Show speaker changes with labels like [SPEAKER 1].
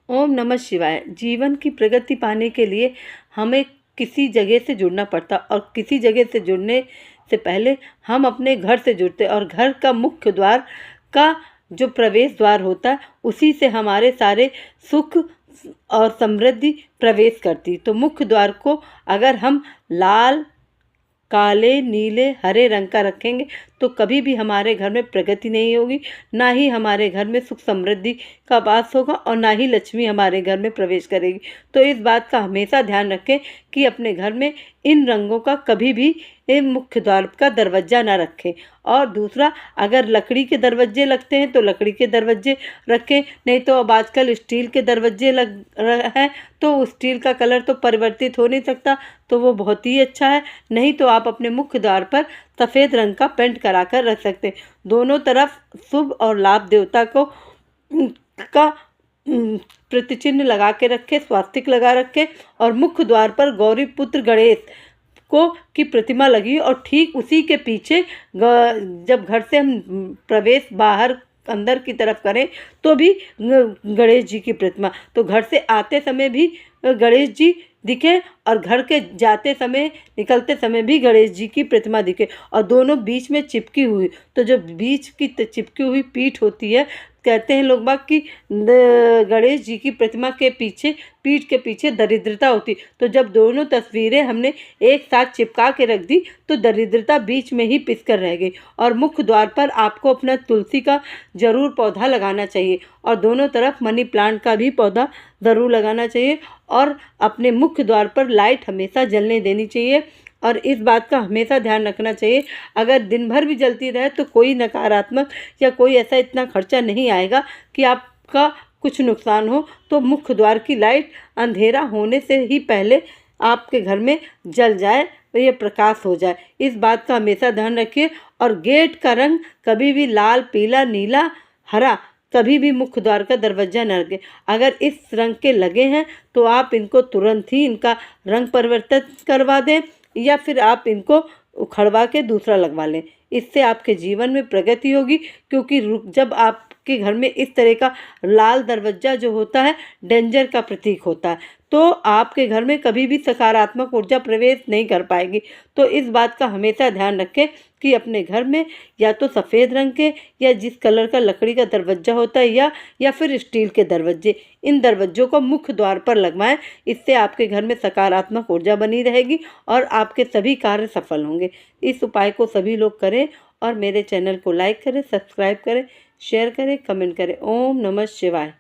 [SPEAKER 1] ओम नमः शिवाय। जीवन की प्रगति पाने के लिए हमें किसी जगह से जुड़ना पड़ता और किसी जगह से जुड़ने से पहले हम अपने घर से जुड़ते और घर का मुख्य द्वार का जो प्रवेश द्वार होता है उसी से हमारे सारे सुख और समृद्धि प्रवेश करती। तो मुख्य द्वार को अगर हम लाल, काले, नीले, हरे रंग का रखेंगे तो कभी भी हमारे घर में प्रगति नहीं होगी, ना ही हमारे घर में सुख समृद्धि का वास होगा और ना ही लक्ष्मी हमारे घर में प्रवेश करेगी। तो इस बात का हमेशा ध्यान रखें कि अपने घर में इन रंगों का कभी भी मुख्य द्वार का दरवाज़ा ना रखें। और दूसरा, अगर लकड़ी के दरवाजे लगते हैं तो लकड़ी के दरवाजे रखें, नहीं तो अब आजकल स्टील के दरवाजे लग रहे हैं तो स्टील का कलर तो परिवर्तित हो नहीं सकता, तो वो बहुत ही अच्छा है। नहीं तो आप अपने मुख्य द्वार पर सफ़ेद रंग का पेंट करा कर रख सकते हैं। दोनों तरफ शुभ और लाभ देवता को का प्रतिचिन्ह लगा के रखें, स्वास्तिक लगा रखें और मुख्य द्वार पर गौरी पुत्र गणेश को की प्रतिमा लगी और ठीक उसी के पीछे जब घर से हम प्रवेश बाहर अंदर की तरफ करें तो भी गणेश जी की प्रतिमा, तो घर से आते समय भी गणेश जी दिखे और घर के जाते समय निकलते समय भी गणेश जी की प्रतिमा दिखे और दोनों बीच में चिपकी हुई। तो जो बीच की चिपकी हुई पीठ होती है, कहते हैं लोग बाग कि गणेश जी की प्रतिमा के पीछे पीठ के पीछे दरिद्रता होती। तो जब दोनों तस्वीरें हमने एक साथ चिपका के रख दी तो दरिद्रता बीच में ही पिस कर रह गई। और मुख्य द्वार पर आपको अपना तुलसी का ज़रूर पौधा लगाना चाहिए और दोनों तरफ मनी प्लांट का भी पौधा ज़रूर लगाना चाहिए और अपने मुख्य द्वार पर लाइट हमेशा जलने देनी चाहिए। और इस बात का हमेशा ध्यान रखना चाहिए, अगर दिन भर भी जलती रहे तो कोई नकारात्मक या कोई ऐसा इतना खर्चा नहीं आएगा कि आपका कुछ नुकसान हो। तो मुख्य द्वार की लाइट अंधेरा होने से ही पहले आपके घर में जल जाए, तो ये प्रकाश हो जाए, इस बात का हमेशा ध्यान रखिए। और गेट का रंग कभी भी लाल, पीला, नीला, हरा कभी भी मुख्य द्वार का दरवाजा न रखें। अगर इस रंग के लगे हैं तो आप इनको तुरंत ही इनका रंग परिवर्तन करवा दें या फिर आप इनको उखड़वा के दूसरा लगवा लें। इससे आपके जीवन में प्रगति होगी, क्योंकि जब आपके घर में इस तरह का लाल दरवाजा जो होता है डेंजर का प्रतीक होता है, तो आपके घर में कभी भी सकारात्मक ऊर्जा प्रवेश नहीं कर पाएगी। तो इस बात का हमेशा ध्यान रखें कि अपने घर में या तो सफ़ेद रंग के या जिस कलर का लकड़ी का दरवाजा होता है या फिर स्टील के दरवाजे, इन दरवाज़ों को मुख्य द्वार पर लगवाएं। इससे आपके घर में सकारात्मक ऊर्जा बनी रहेगी और आपके सभी कार्य सफल होंगे। इस उपाय को सभी लोग करें और मेरे चैनल को लाइक करें, सब्सक्राइब करें, शेयर करें, कमेंट करें। ओम नमः शिवाय।